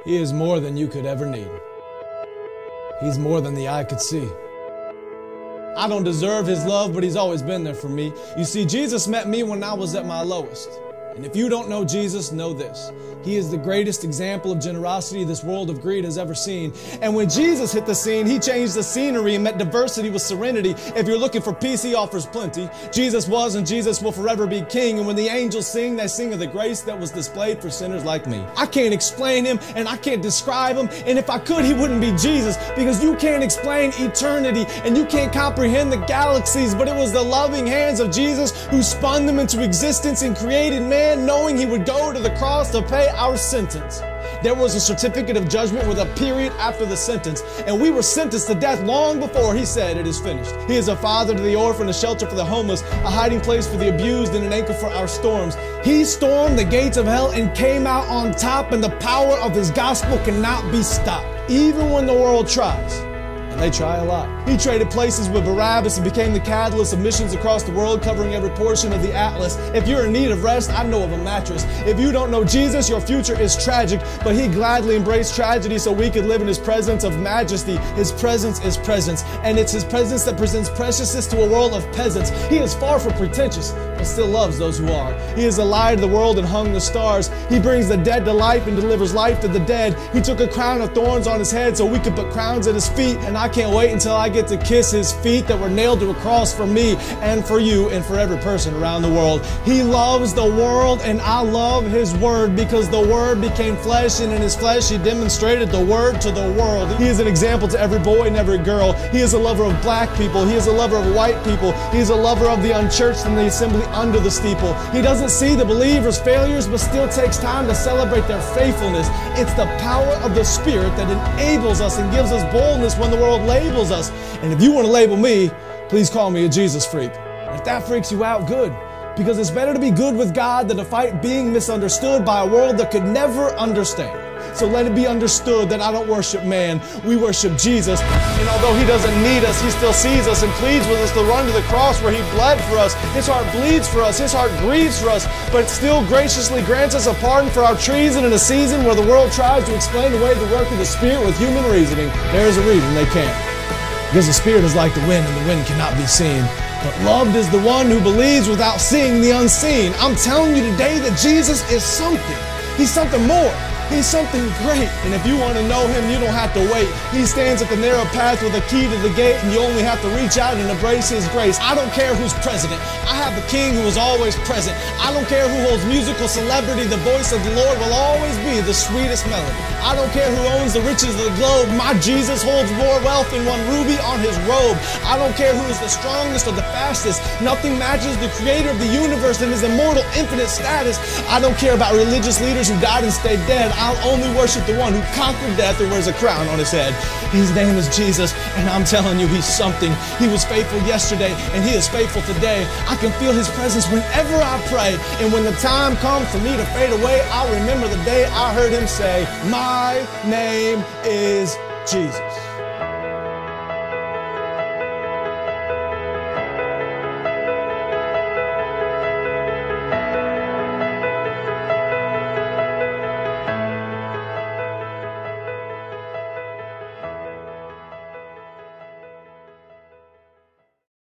He is more than you could ever need. He's more than the eye could see. I don't deserve His love, but He's always been there for me. You see, Jesus met me when I was at my lowest. And if you don't know Jesus, know this. He is the greatest example of generosity this world of greed has ever seen. And when Jesus hit the scene, He changed the scenery and met diversity with serenity. If you're looking for peace, He offers plenty. Jesus was and Jesus will forever be King. And when the angels sing, they sing of the grace that was displayed for sinners like me. I can't explain Him and I can't describe Him. And if I could, He wouldn't be Jesus, because you can't explain eternity and you can't comprehend the galaxies. But it was the loving hands of Jesus who spun them into existence and created man, knowing He would go to the cross to pay our sentence. There was a certificate of judgment with a period after the sentence, and we were sentenced to death long before He said, "It is finished." He is a father to the orphan, a shelter for the homeless, a hiding place for the abused, and an anchor for our storms. He stormed the gates of hell and came out on top, and the power of His gospel cannot be stopped, even when the world tries. They try a lot. He traded places with Barabbas and became the catalyst of missions across the world, covering every portion of the atlas. If you're in need of rest, I know of a mattress. If you don't know Jesus, your future is tragic, but He gladly embraced tragedy so we could live in His presence of majesty. His presence is presence, and it's His presence that presents preciousness to a world of peasants. He is far from pretentious, but still loves those who are. He is the light of the world and hung the stars. He brings the dead to life and delivers life to the dead. He took a crown of thorns on His head so we could put crowns at His feet, and I can't wait until I get to kiss His feet that were nailed to a cross for me and for you and for every person around the world. He loves the world, and I love His Word, because the Word became flesh, and in His flesh He demonstrated the Word to the world. He is an example to every boy and every girl. He is a lover of black people. He is a lover of white people. He is a lover of the unchurched and the assembly under the steeple. He doesn't see the believers' failures, but still takes time to celebrate their faithfulness. It's the power of the Spirit that enables us and gives us boldness when the world labels us. And if you want to label me, please call me a Jesus freak. And if that freaks you out, good. Because it's better to be good with God than to fight being misunderstood by a world that could never understand. So let it be understood that I don't worship man, we worship Jesus. And although He doesn't need us, He still sees us and pleads with us to run to the cross where He bled for us. His heart bleeds for us, His heart grieves for us, but still graciously grants us a pardon for our treason in a season where the world tries to explain away the work of the Spirit with human reasoning. There is a reason they can't. Because the Spirit is like the wind, and the wind cannot be seen. But loved is the one who believes without seeing the unseen. I'm telling you today that Jesus is something. He's something more. He's something great. And if you want to know Him, you don't have to wait. He stands at the narrow path with a key to the gate, and you only have to reach out and embrace His grace. I don't care who's president. I have a King who is always present. I don't care who holds musical celebrity. The voice of the Lord will always be the sweetest melody. I don't care who owns the riches of the globe. My Jesus holds more wealth than one ruby on His robe. I don't care who is the strongest or the fastest. Nothing matches the Creator of the universe and His immortal, infinite status. I don't care about religious leaders who died and stayed dead. I'll only worship the one who conquered death and wears a crown on His head. His name is Jesus, and I'm telling you, He's something. He was faithful yesterday, and He is faithful today. I can feel His presence whenever I pray, and when the time comes for me to fade away, I'll remember the day I heard Him say, "My name is Jesus."